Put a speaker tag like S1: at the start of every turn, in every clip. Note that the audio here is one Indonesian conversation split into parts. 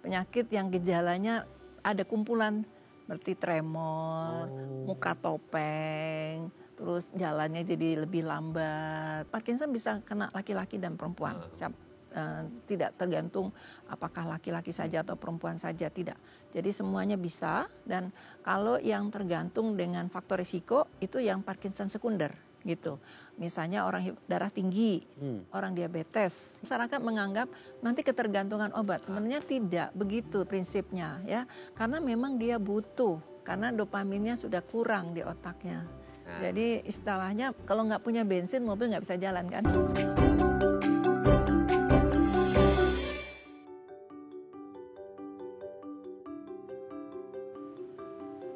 S1: penyakit yang gejalanya ada kumpulan seperti tremor, muka topeng, terus jalannya jadi lebih lambat. Parkinson bisa kena laki-laki dan perempuan. Tidak tergantung apakah laki-laki saja atau perempuan saja, tidak. Jadi semuanya bisa, dan kalau yang tergantung dengan faktor risiko itu yang Parkinson sekunder gitu. Misalnya orang darah tinggi, orang diabetes. Masyarakat menganggap nanti ketergantungan obat. Sebenarnya tidak begitu prinsipnya ya. Karena memang dia butuh, karena dopaminnya sudah kurang di otaknya. Jadi istilahnya kalau nggak punya bensin, mobil nggak bisa jalan kan.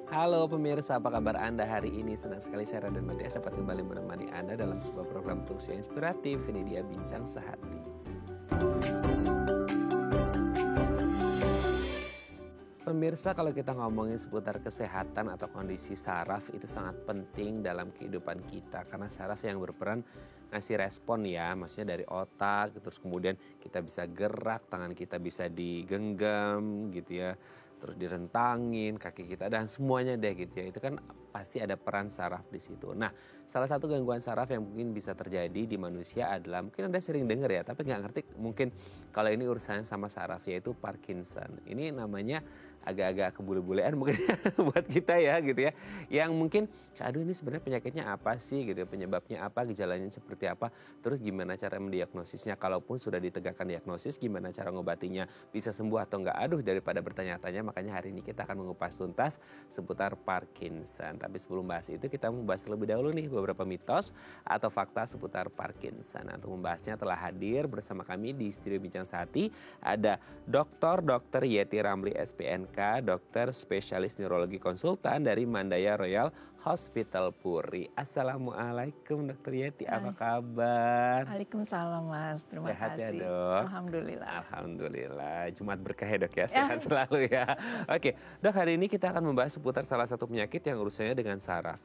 S2: Halo pemirsa, apa kabar Anda hari ini? Senang sekali saya Raden Matias dapat kembali menemani Anda dalam sebuah program talkshow inspiratif. Ini dia Bincang Sehati. Pemirsa, kalau kita ngomongin seputar kesehatan atau kondisi saraf itu sangat penting dalam kehidupan kita. Karena saraf yang berperan ngasih respon ya, maksudnya dari otak, terus kemudian kita bisa gerak, tangan kita bisa digenggam gitu ya. Terus direntangin kaki kita dan semuanya deh gitu ya. Itu kan pasti ada peran saraf di situ. Nah, salah satu gangguan saraf yang mungkin bisa terjadi di manusia adalah, mungkin Anda sering dengar ya, tapi nggak ngerti mungkin kalau ini urusannya sama saraf, yaitu Parkinson. Ini namanya agak-agak kebule-bulean mungkin buat kita ya gitu ya. Yang mungkin, aduh ini sebenarnya penyakitnya apa sih gitu ya, penyebabnya apa, gejalanya seperti apa, terus gimana cara mendiagnosisnya, kalaupun sudah ditegakkan diagnosis, gimana cara ngobatinya, bisa sembuh atau enggak. Aduh, daripada bertanya-tanya, makanya hari ini kita akan mengupas tuntas seputar Parkinson. Tapi sebelum bahas itu, kita membahas terlebih dahulu nih beberapa mitos atau fakta seputar Parkinson. Nah, untuk membahasnya telah hadir bersama kami di studio Bincang Sehati ada Dr. Yeti Ramli SPNK, dokter spesialis neurologi konsultan dari Mandaya Royal Hospital Puri. Assalamualaikum Dr. Yeti, apa kabar?
S1: Waalaikumsalam Mas, terima
S2: sehat
S1: kasih.
S2: Ya dok?
S1: Alhamdulillah.
S2: Alhamdulillah, Jumat berkah ya dok ya, sehat selalu ya. Oke dok, hari ini kita akan membahas seputar salah satu penyakit yang urusannya dengan saraf.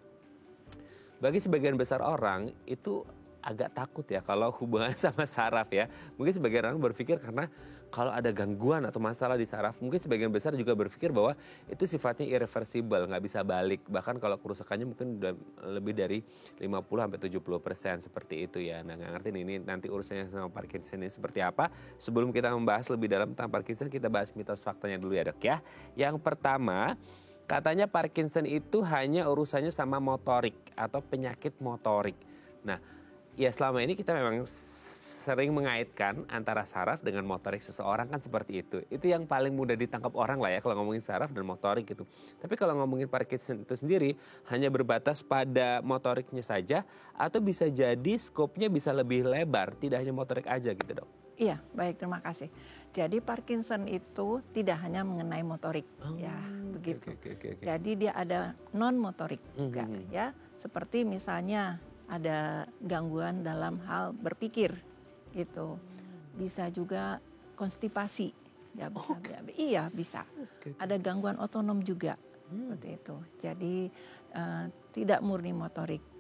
S2: Bagi sebagian besar orang itu agak takut ya kalau hubungan sama saraf ya. Mungkin sebagian orang berpikir karena kalau ada gangguan atau masalah di saraf, mungkin sebagian besar juga berpikir bahwa itu sifatnya irreversible, nggak bisa balik. Bahkan kalau kerusakannya mungkin udah lebih dari 50-70% seperti itu ya. Nah, nggak ngerti ini nanti urusannya sama Parkinson ini seperti apa. Sebelum kita membahas lebih dalam tentang Parkinson, kita bahas mitos faktanya dulu ya dok ya. Yang pertama, katanya Parkinson itu hanya urusannya sama motorik atau penyakit motorik. Nah, ya selama ini kita memang sering mengaitkan antara saraf dengan motorik seseorang kan seperti itu. Itu yang paling mudah ditangkap orang lah ya kalau ngomongin saraf dan motorik gitu. Tapi kalau ngomongin Parkinson itu sendiri hanya berbatas pada motoriknya saja atau bisa jadi skopnya bisa lebih lebar, tidak hanya motorik aja gitu dok.
S1: Iya, baik, terima kasih. Jadi Parkinson itu tidak hanya mengenai motorik, ya begitu.
S2: Okay.
S1: Jadi dia ada non motorik juga, ya. Seperti misalnya ada gangguan dalam hal berpikir, gitu. Bisa juga konstipasi, ya bisa. Iya bisa. Ada gangguan otonom juga, seperti itu. Jadi tidak murni motorik.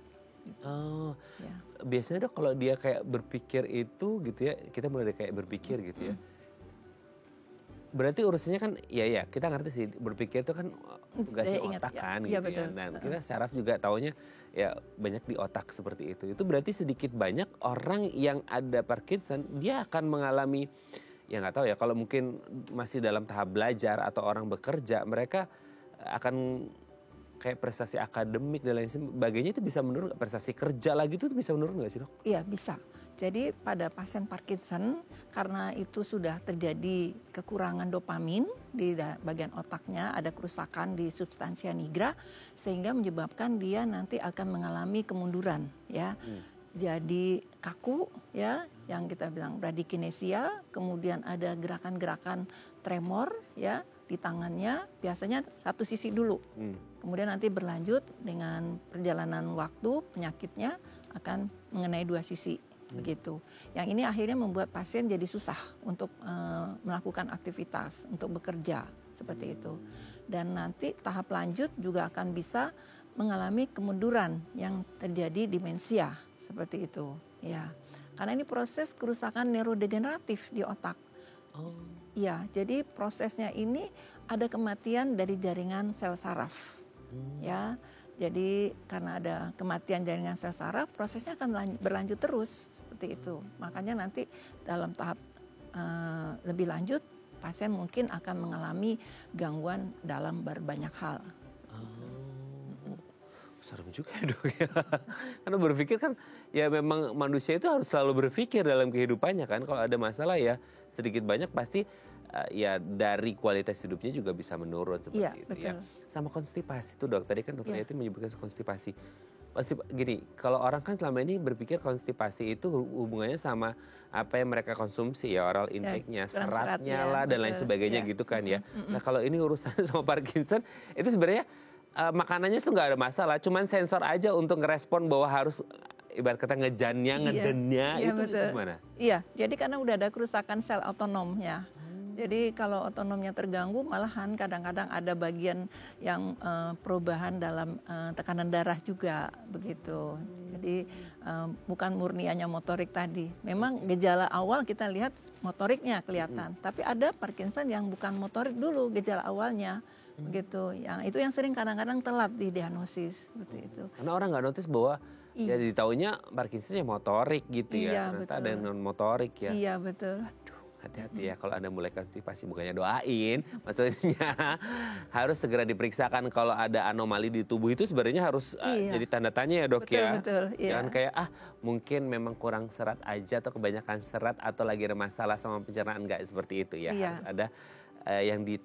S2: Oh, ya. Biasanya dok kalau dia kayak berpikir itu gitu ya, kita mulai kayak berpikir gitu ya. Berarti urusannya kan, ya kita ngerti sih berpikir itu kan nggak sih otak kan gitu ya. Dan kita saraf juga taunya ya banyak di otak seperti itu. Itu berarti sedikit banyak orang yang ada Parkinson dia akan mengalami, ya nggak tahu ya, kalau mungkin masih dalam tahap belajar atau orang bekerja, mereka akan kayak prestasi akademik dan lain sebagainya itu bisa menurun, prestasi kerja lagi itu bisa menurun nggak sih dok?
S1: Iya bisa. Jadi pada pasien Parkinson karena itu sudah terjadi kekurangan dopamin di bagian otaknya, ada kerusakan di substansia nigra sehingga menyebabkan dia nanti akan mengalami kemunduran ya. Jadi kaku ya, yang kita bilang bradykinesia, kemudian ada gerakan-gerakan tremor ya di tangannya, biasanya satu sisi dulu. Kemudian nanti berlanjut dengan perjalanan waktu penyakitnya akan mengenai dua sisi. Begitu. Yang ini akhirnya membuat pasien jadi susah untuk melakukan aktivitas, untuk bekerja seperti itu. Dan nanti tahap lanjut juga akan bisa mengalami kemunduran yang terjadi demensia seperti itu. Ya, karena ini proses kerusakan neurodegeneratif di otak.
S2: Oh.
S1: Iya, jadi prosesnya ini ada kematian dari jaringan sel saraf. Ya, jadi karena ada kematian jaringan sel saraf, prosesnya akan berlanjut terus seperti itu. Makanya nanti dalam tahap lebih lanjut, pasien mungkin akan mengalami gangguan dalam berbanyak hal.
S2: Serem juga ya dok ya. Karena berpikir kan ya memang manusia itu harus selalu berpikir dalam kehidupannya kan. Kalau ada masalah ya sedikit banyak pasti ya dari kualitas hidupnya juga bisa menurun seperti itu
S1: betul.
S2: ya. Sama konstipasi tuh dok. Tadi kan dokter Yati menyebutkan konstipasi. Pasti gini, kalau orang kan selama ini berpikir konstipasi itu hubungannya sama apa yang mereka konsumsi ya, oral intake-nya, seratnya lah dan lain sebagainya gitu kan ya. Nah kalau ini urusan sama Parkinson itu sebenarnya makanannya tuh nggak ada masalah, cuman sensor aja untuk ngerespon bahwa harus ibarat kata ngejannya, ngedennya itu gimana?
S1: Iya, jadi karena udah ada kerusakan sel otonomnya. Jadi kalau otonomnya terganggu, malahan kadang-kadang ada bagian yang perubahan dalam tekanan darah juga begitu. Jadi bukan murni hanya motorik tadi. Memang gejala awal kita lihat motoriknya kelihatan, tapi ada Parkinson yang bukan motorik dulu gejala awalnya. Begitu, itu yang sering kadang-kadang telat didiagnosis seperti itu.
S2: Karena orang nggak notice bahwa ya ditaunya Parkinson ya motorik gitu ya, ternyata ada yang non motorik ya.
S1: Iya betul.
S2: Aduh, hati-hati ya kalau Anda mulai konstipasi, bukannya doain, maksudnya harus segera diperiksakan kalau ada anomali di tubuh itu sebenarnya harus jadi tanda tanya ya dok ya.
S1: Betul,
S2: jangan kayak mungkin memang kurang serat aja atau kebanyakan serat atau lagi ada masalah sama pencernaan, nggak seperti itu ya. Harus ada yang di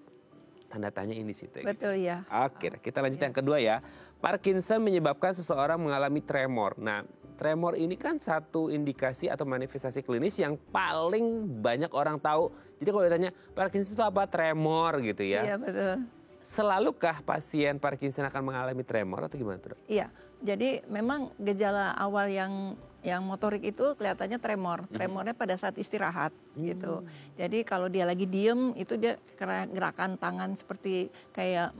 S2: tanda tanya ini situ.
S1: Betul ya.
S2: Oke, kita lanjut yang kedua ya. Parkinson menyebabkan seseorang mengalami tremor. Nah, tremor ini kan satu indikasi atau manifestasi klinis yang paling banyak orang tahu. Jadi kalau ditanya Parkinson itu apa? Tremor gitu ya.
S1: Iya betul.
S2: Selalukah pasien Parkinson akan mengalami tremor atau gimana tuh dok?
S1: Iya, jadi memang gejala awal yang motorik itu kelihatannya tremor. Tremornya pada saat istirahat gitu. Jadi kalau dia lagi diem itu dia gerakan tangan seperti kayak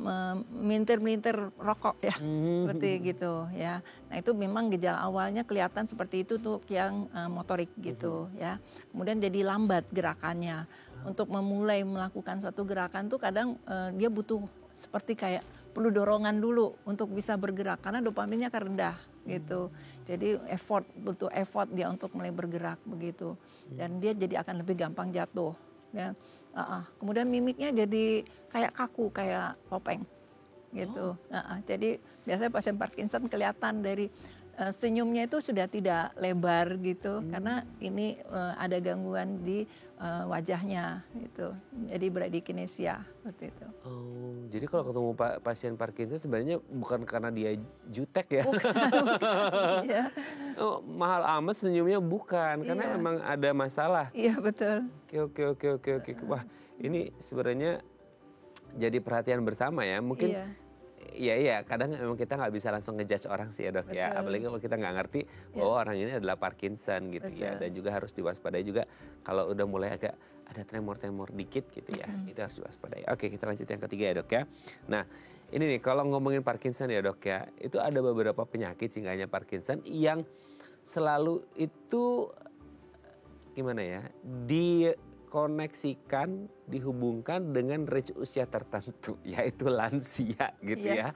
S1: melintir-melintir rokok ya. Seperti gitu ya. Nah itu memang gejala awalnya kelihatan seperti itu tuh yang motorik gitu ya. Kemudian jadi lambat gerakannya. Untuk memulai melakukan suatu gerakan tuh kadang dia butuh seperti kayak perlu dorongan dulu untuk bisa bergerak karena dopaminnya akan rendah gitu. Jadi butuh effort dia untuk mulai bergerak begitu. Dan dia jadi akan lebih gampang jatuh ya. Kemudian mimiknya jadi kayak kaku, kayak topeng gitu. Jadi biasanya pasien Parkinson kelihatan dari senyumnya itu sudah tidak lebar gitu karena ini ada gangguan di wajahnya gitu. Jadi bradykinesia seperti itu.
S2: Oh, jadi kalau ketemu pasien Parkinson sebenarnya bukan karena dia jutek ya.
S1: Bukan, ya.
S2: Oh, mahal amat senyumnya bukan karena memang ada masalah.
S1: Iya betul.
S2: Oke. Wah, ini sebenarnya jadi perhatian bersama ya. Mungkin Iya, kadang memang kita nggak bisa langsung ngejudge orang sih ya dok. Ya. Apalagi kalau kita nggak ngerti bahwa orang ini adalah Parkinson gitu ya. Dan juga harus diwaspadai juga kalau udah mulai agak ada tremor-tremor dikit gitu ya. Itu harus diwaspadai. Oke, kita lanjut yang ketiga ya dok ya. Nah ini nih kalau ngomongin Parkinson ya dok ya. Itu ada beberapa penyakit sih nggak hanya Parkinson yang selalu itu gimana ya dikoneksikan, dihubungkan dengan range usia tertentu, yaitu lansia gitu ya.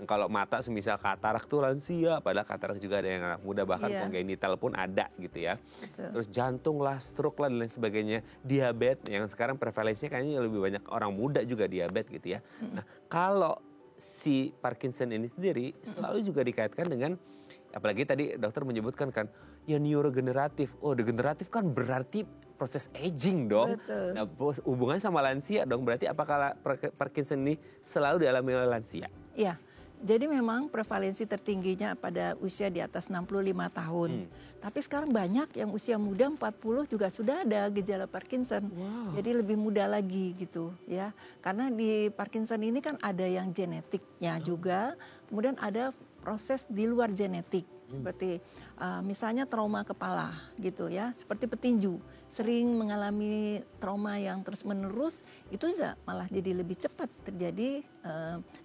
S2: Kalau mata semisal katarak tuh lansia, padahal katarak juga ada yang anak muda, bahkan kongenital pun ada gitu ya. Terus jantung lah, stroke lah dan lain sebagainya. Diabetes yang sekarang prevalensinya kayaknya lebih banyak orang muda juga diabetes gitu ya. Nah kalau si Parkinson ini sendiri selalu juga dikaitkan dengan, apalagi tadi dokter menyebutkan kan, ya neurogeneratif. Oh degeneratif kan berarti proses aging dong. Betul. Nah hubungannya sama lansia dong, berarti apakah Parkinson ini selalu dialami oleh lansia?
S1: Iya, jadi memang prevalensi tertingginya pada usia di atas 65 tahun. Tapi sekarang banyak yang usia muda 40 juga sudah ada gejala Parkinson. Jadi lebih muda lagi gitu ya. Karena di Parkinson ini kan ada yang genetiknya juga, kemudian ada proses di luar genetik. Seperti misalnya trauma kepala gitu ya, seperti petinju sering mengalami trauma yang terus menerus, itu juga malah jadi lebih cepat terjadi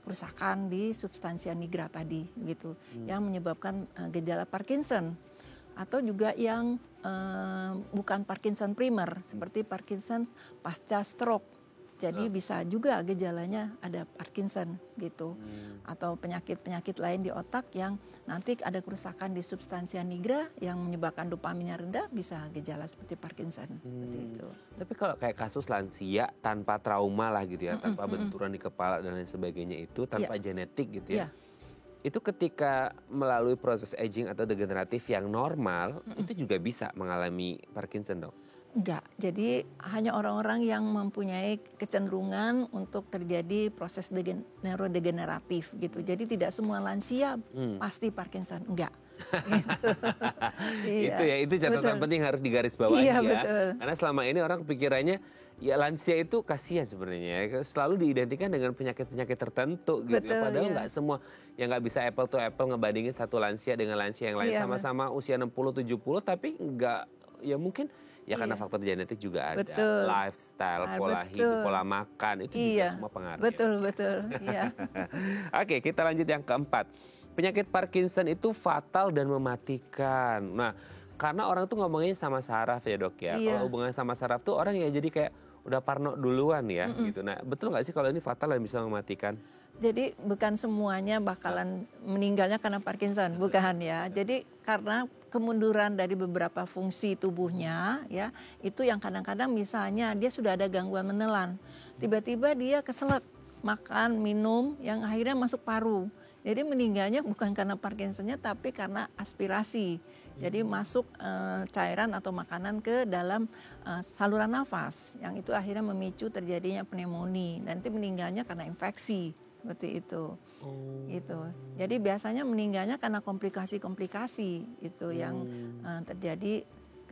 S1: kerusakan di substansia nigra tadi gitu, yang menyebabkan gejala Parkinson. Atau juga yang bukan Parkinson primer seperti Parkinson pasca stroke. Jadi bisa juga gejalanya ada Parkinson gitu. Atau penyakit-penyakit lain di otak yang nanti ada kerusakan di substansia nigra yang menyebabkan dopaminnya rendah, bisa gejala seperti Parkinson. Seperti itu.
S2: Tapi kalau kayak kasus lansia tanpa trauma lah gitu ya, tanpa benturan di kepala dan lain sebagainya itu, tanpa genetik gitu ya. Itu ketika melalui proses aging atau degeneratif yang normal, itu juga bisa mengalami Parkinson, Dok?
S1: Enggak, jadi hanya orang-orang yang mempunyai kecenderungan untuk terjadi proses neurodegeneratif gitu. Jadi tidak semua lansia pasti Parkinson, enggak.
S2: Gitu. Itu catatan penting harus digarisbawahi ya.
S1: Betul.
S2: Karena selama ini orang pikirannya ya lansia itu kasihan sebenarnya, selalu diidentikan dengan penyakit-penyakit tertentu gitu.
S1: Betul,
S2: padahal nggak semua, yang nggak bisa apple to apple ngebandingin satu lansia dengan lansia yang lain, sama-sama usia 60-70 tapi nggak, ya mungkin ya karena faktor genetik juga ada, lifestyle, pola hidup, pola makan itu juga semua pengaruh.
S1: Betul. Ya.
S2: Oke, kita lanjut yang keempat. Penyakit Parkinson itu fatal dan mematikan. Nah, karena orang tuh ngomongnya sama saraf ya, Dok ya. Kalau hubungannya sama saraf tuh orang ya jadi kayak udah parno duluan ya gitu. Nah, betul nggak sih kalau ini fatal dan bisa mematikan?
S1: Jadi bukan semuanya bakalan meninggalnya karena Parkinson, bukan ya. Jadi karena kemunduran dari beberapa fungsi tubuhnya ya, itu yang kadang-kadang misalnya dia sudah ada gangguan menelan. Tiba-tiba dia keselak makan, minum yang akhirnya masuk paru. Jadi meninggalnya bukan karena Parkinsonnya tapi karena aspirasi. Jadi masuk cairan atau makanan ke dalam saluran nafas yang itu akhirnya memicu terjadinya pneumonia. Nanti meninggalnya karena infeksi. Seperti itu. Gitu. Jadi biasanya meninggalnya karena komplikasi-komplikasi itu yang terjadi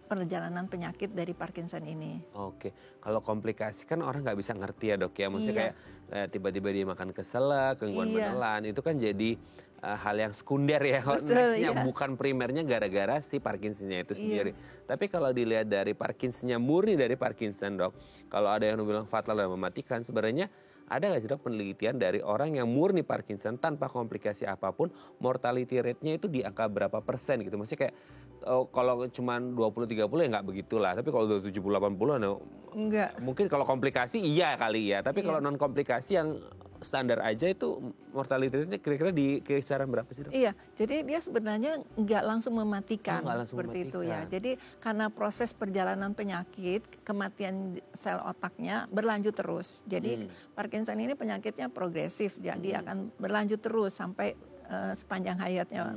S1: perjalanan penyakit dari Parkinson ini.
S2: Oke, kalau komplikasi kan orang nggak bisa ngerti ya, Dok ya. Maksudnya kayak tiba-tiba dia makan keselak, gangguan menelan, itu kan jadi hal yang sekunder ya. Nextnya bukan primernya gara-gara si Parkinsonnya itu sendiri. Tapi kalau dilihat dari Parkinsonnya, murni dari Parkinson, Dok, kalau ada yang bilang fatal dan mematikan, sebenarnya ada nggak sih, Dok, penelitian dari orang yang murni Parkinson tanpa komplikasi apapun, mortality rate-nya itu di angka berapa persen gitu? Maksudnya kayak kalau cuma 20-30 ya nggak begitulah. Tapi kalau udah 70-80
S1: enggak.
S2: Mungkin kalau komplikasi iya kali ya. Tapi kalau non komplikasi yang standar aja itu mortality rate-nya kira-kira di kisaran berapa sih, Dok?
S1: Iya, jadi dia sebenarnya nggak langsung mematikan seperti itu ya. Jadi karena proses perjalanan penyakit, kematian sel otaknya berlanjut terus. Jadi Parkinson ini penyakitnya progresif, jadi akan berlanjut terus sampai sepanjang hayatnya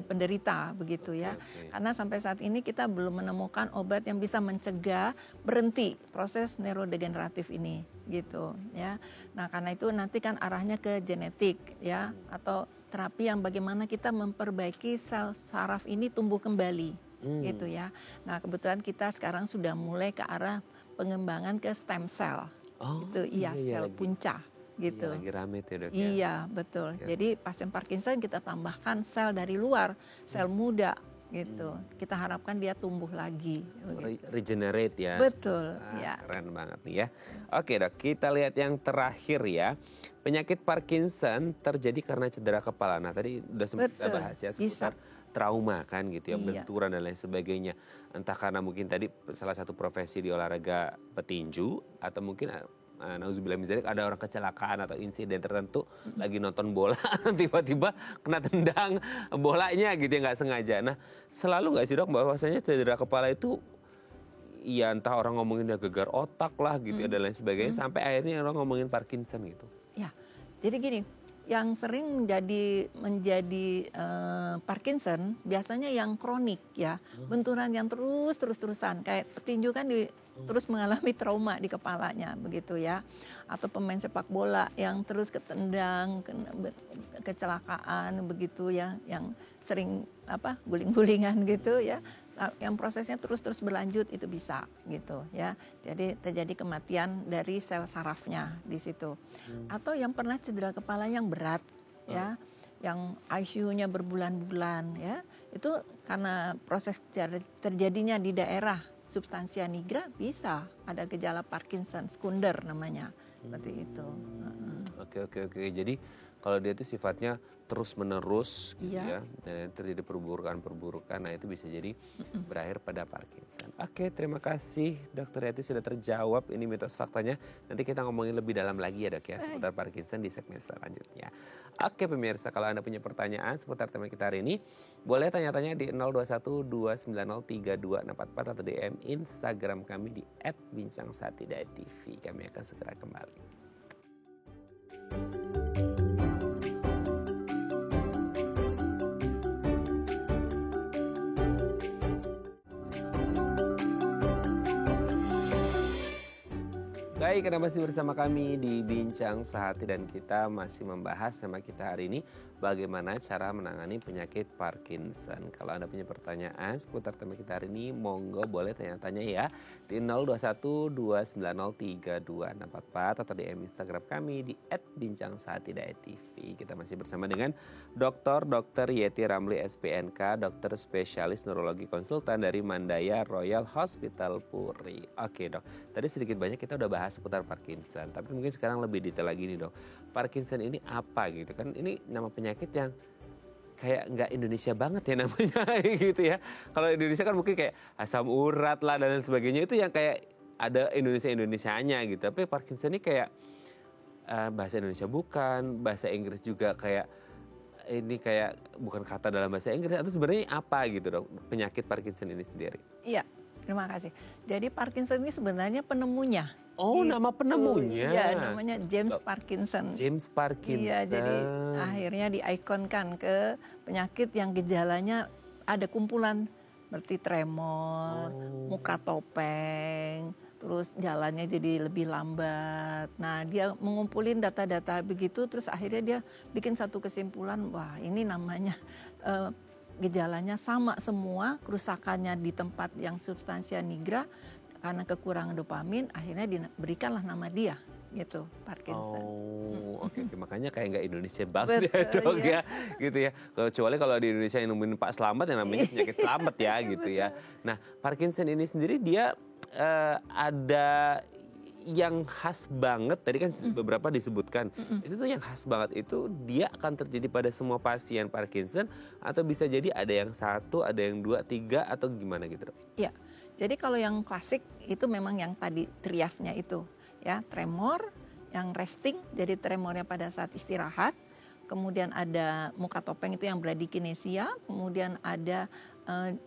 S1: penderita begitu ya. Karena sampai saat ini kita belum menemukan obat yang bisa mencegah berhenti proses neurodegeneratif ini gitu ya. Nah, karena itu nanti kan arahnya ke genetik ya, atau terapi yang bagaimana kita memperbaiki sel saraf ini tumbuh kembali gitu ya. Nah, kebetulan kita sekarang sudah mulai ke arah pengembangan ke stem cell. Itu sel punca. Gitu.
S2: Lagi rame tuh, Dok.
S1: Iya, betul. Jadi pasien Parkinson kita tambahkan sel dari luar, sel muda gitu. Kita harapkan dia tumbuh lagi.
S2: Regenerate ya.
S1: Betul.
S2: Keren banget nih ya. Oke, Dok, kita lihat yang terakhir ya. Penyakit Parkinson terjadi karena cedera kepala. Nah, tadi udah sempat kita bahas ya seputar trauma kan gitu ya, benturan dan lain sebagainya. Entah karena mungkin tadi salah satu profesi di olahraga petinju atau mungkin nauzubillah min dzalik, ada orang kecelakaan atau insiden tertentu lagi nonton bola tiba-tiba kena tendang bolanya gitu ya, nggak sengaja. Nah, selalu nggak sih, Dok, bahwasanya cedera kepala itu ya entah orang ngomongin gegar otak lah gitu dan lain sebagainya sampai akhirnya orang ngomongin Parkinson gitu.
S1: Ya, jadi gini, yang sering menjadi Parkinson biasanya yang kronik ya, benturan yang terus-terusan kayak petinju kan terus mengalami trauma di kepalanya begitu ya, atau pemain sepak bola yang terus ketendang, kecelakaan begitu ya, yang sering guling-gulingan gitu ya, yang prosesnya terus berlanjut itu bisa gitu ya. Jadi terjadi kematian dari sel sarafnya di situ. Atau yang pernah cedera kepala yang berat ya, yang ICU-nya berbulan-bulan ya, itu karena proses terjadinya di daerah substansia nigra bisa ada gejala Parkinson sekunder namanya seperti itu.
S2: Oke. Jadi kalau dia itu sifatnya terus menerus gitu
S1: Iya.
S2: ya, dan terjadi perburukan. Nah itu bisa jadi berakhir pada Parkinson. Oke, terima kasih Dokter Yati sudah terjawab ini mitos faktanya. Nanti kita ngomongin lebih dalam lagi ya Dok ya seputar Parkinson di segmen selanjutnya. Oke pemirsa, kalau Anda punya pertanyaan seputar tema kita hari ini, boleh tanya-tanya di 0212903244 atau DM Instagram kami di @bincangsaat.tv. Kami akan segera kembali. Baik, Anda masih bersama kami di Bincang Sehati dan kita masih membahas tema kita hari ini, bagaimana cara menangani penyakit Parkinson. Kalau Anda punya pertanyaan seputar tema kita hari ini, monggo boleh tanya-tanya ya di 0212903244 atau di Instagram kami di @bincangsahat.tv. Kita masih bersama dengan Dr. Yeti Ramli SPNK, dokter spesialis neurologi konsultan dari Mandaya Royal Hospital Puri. Oke dok, tadi sedikit banyak kita udah bahas seputar Parkinson, tapi mungkin sekarang lebih detail lagi nih dok. Parkinson ini apa gitu kan? Ini nama penyakit yang kayak nggak Indonesia banget ya namanya gitu ya. Kalau Indonesia kan mungkin kayak asam urat lah dan lain sebagainya, itu yang kayak ada Indonesianya gitu. Tapi Parkinson ini kayak bahasa Indonesia bukan, bahasa Inggris juga kayak ini kayak bukan kata dalam bahasa Inggris, atau sebenarnya apa gitu dok penyakit Parkinson ini sendiri?
S1: Iya, terima kasih. Jadi Parkinson ini sebenarnya penemunya.
S2: Oh, nama penemunya.
S1: Iya, namanya James Parkinson.
S2: James Parkinson.
S1: Iya, jadi akhirnya diikonkan ke penyakit yang gejalanya ada kumpulan seperti tremor, muka topeng, terus jalannya jadi lebih lambat. Nah, dia mengumpulin data-data begitu, terus akhirnya dia bikin satu kesimpulan, wah ini namanya gejalanya sama semua, kerusakannya di tempat yang substansia nigra karena kekurangan dopamin, akhirnya diberikanlah nama dia gitu, Parkinson.
S2: Oke. Makanya kayak nggak Indonesia banget ya dok ya, gitu ya. Kecuali kalau di Indonesia yang nemuin Pak Slamet yang namanya penyakit Slamet ya gitu ya. Nah, Parkinson ini sendiri dia ada yang khas banget, tadi kan beberapa disebutkan. Itu tuh yang khas banget itu dia akan terjadi pada semua pasien Parkinson, atau bisa jadi ada yang 1, ada yang 2, 3 atau gimana gitu dok?
S1: Iya. Jadi kalau yang klasik itu memang yang tadi triasnya itu ya, tremor, yang resting jadi tremornya pada saat istirahat, kemudian ada muka topeng itu yang bradykinesia, kemudian ada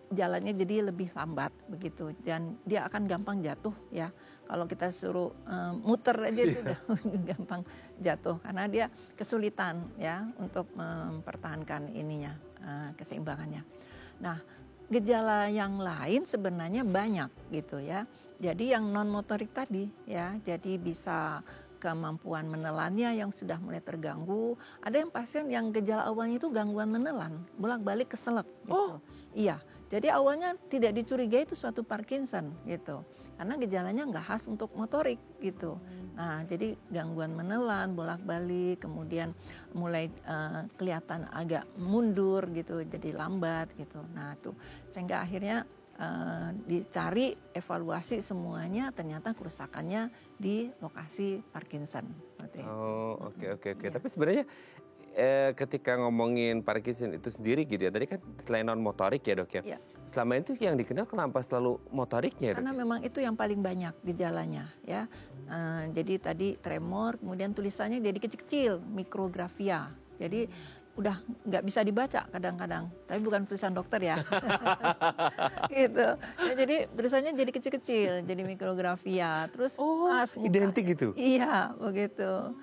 S1: jalannya jadi lebih lambat begitu, dan dia akan gampang jatuh ya. Kalau kita suruh muter aja itu udah gampang jatuh karena dia kesulitan ya untuk mempertahankan ininya keseimbangannya. Nah, gejala yang lain sebenarnya banyak gitu ya. Jadi yang non motorik tadi ya, jadi bisa kemampuan menelannya yang sudah mulai terganggu. Ada yang pasien yang gejala awalnya itu gangguan menelan, bolak-balik keselak gitu. Iya, jadi awalnya tidak dicurigai itu suatu Parkinson gitu. Karena gejalanya nggak khas untuk motorik gitu. Nah, jadi gangguan menelan, bolak-balik, kemudian mulai kelihatan agak mundur gitu, jadi lambat gitu. Nah, tuh sehingga akhirnya dicari evaluasi semuanya, ternyata kerusakannya di lokasi Parkinson.
S2: Oke. Tapi sebenarnya ketika ngomongin Parkinson itu sendiri gitu ya, tadi kan selain non motorik ya dok ya. Selama itu yang dikenal kenapa selalu motoriknya?
S1: Karena memang itu yang paling banyak gejalanya ya. Jadi tadi tremor, kemudian tulisannya jadi kecil-kecil, mikrografia. Jadi udah nggak bisa dibaca kadang-kadang, tapi bukan tulisan dokter ya. Gitu. Ya, jadi tulisannya jadi kecil-kecil, jadi mikrografia. Terus
S2: identik gitu?
S1: Iya, begitu.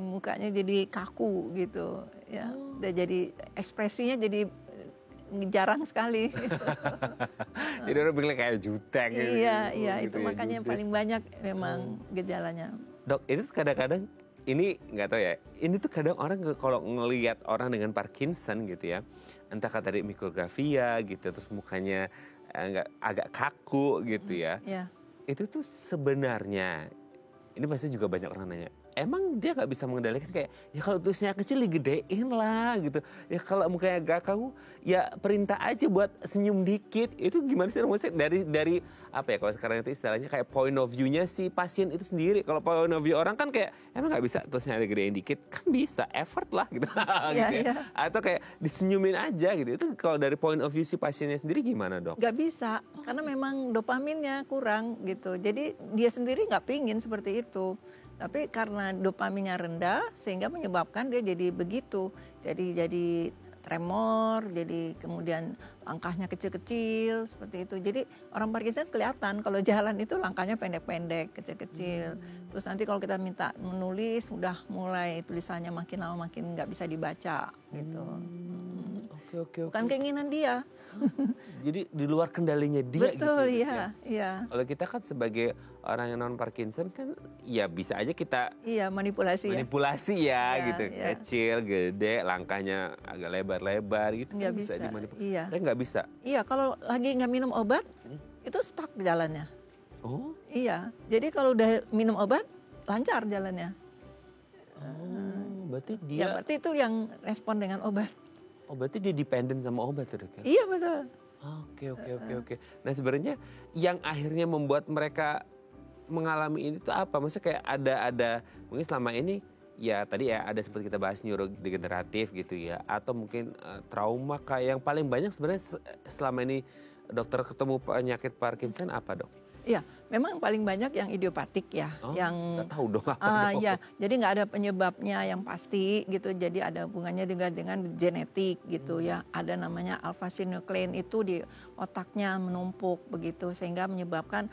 S1: Mukanya jadi kaku gitu ya. Udah jadi ekspresinya jadi jarang sekali.
S2: Jadi orang bilang kayak jutek gitu.
S1: Iya,
S2: gitu
S1: itu
S2: ya,
S1: makanya yang paling banyak memang gejalanya.
S2: Dok, itu kadang-kadang ini nggak tahu ya. Ini tuh kadang orang kalau ngelihat orang dengan Parkinson gitu ya, entah kata tadi mikrografia gitu, terus mukanya agak kaku gitu ya.
S1: Iya.
S2: Itu tuh sebenarnya ini pasti juga banyak orang nanya, emang dia nggak bisa mengendalikan kayak, ya kalau tulisnya kecil digedein lah gitu. Ya kalau mukanya agak kaku, ya perintah aja buat senyum dikit. Itu gimana sih maksudnya dari apa ya kalau sekarang itu istilahnya kayak point of view-nya si pasien itu sendiri. Kalau point of view orang kan kayak, emang nggak bisa tulisnya digedein dikit? Kan bisa, effort lah gitu.
S1: Iya,
S2: gitu ya.
S1: iya.
S2: Atau kayak disenyumin aja gitu. Itu kalau dari point of view si pasiennya sendiri gimana, Dok?
S1: Nggak bisa, karena memang dopaminnya kurang gitu. Jadi dia sendiri nggak pingin seperti itu. Tapi karena dopaminnya rendah sehingga menyebabkan dia jadi begitu. Jadi tremor, jadi kemudian langkahnya kecil-kecil seperti itu. Jadi orang Parkinson kelihatan kalau jalan itu langkahnya pendek-pendek, kecil-kecil. Terus nanti kalau kita minta menulis udah mulai tulisannya makin lama makin nggak bisa dibaca gitu.
S2: Oke.
S1: Bukan keinginan dia.
S2: Jadi di luar kendalinya dia gitu.
S1: Betul,
S2: Ya.
S1: iya.
S2: Kalau kita kan sebagai orang yang non Parkinson kan ya bisa aja kita
S1: Iya, manipulasi ya.
S2: ya
S1: Iya,
S2: gitu.
S1: iya.
S2: Kecil, gede, langkahnya agak lebar-lebar gitu
S1: Nggak
S2: kan bisa
S1: bisa,
S2: dimanipulasi.
S1: iya.
S2: Tapi nggak bisa.
S1: Iya, kalau lagi nggak minum obat, itu stuck jalannya.
S2: Oh,
S1: Iya, jadi kalau udah minum obat, lancar jalannya.
S2: berarti
S1: Ya,
S2: dia
S1: berarti itu yang respon dengan obat.
S2: berarti dia dependen sama obat tuh, Dok, ya?
S1: Iya, betul.
S2: Oke. Nah sebenarnya yang akhirnya membuat mereka mengalami ini tuh apa? Maksudnya kayak ada mungkin selama ini ya tadi ya ada seperti kita bahas neurodegeneratif gitu ya, atau mungkin trauma kayak yang paling banyak sebenarnya selama ini dokter ketemu penyakit Parkinson apa, Dok?
S1: Iya, memang paling banyak yang idiopatik ya, yang
S2: nggak tahu dong apa, Dok.
S1: ya, jadi nggak ada penyebabnya yang pasti gitu. Jadi ada hubungannya dengan genetik gitu ya. Ada namanya alpha-synuclein itu di otaknya menumpuk begitu sehingga menyebabkan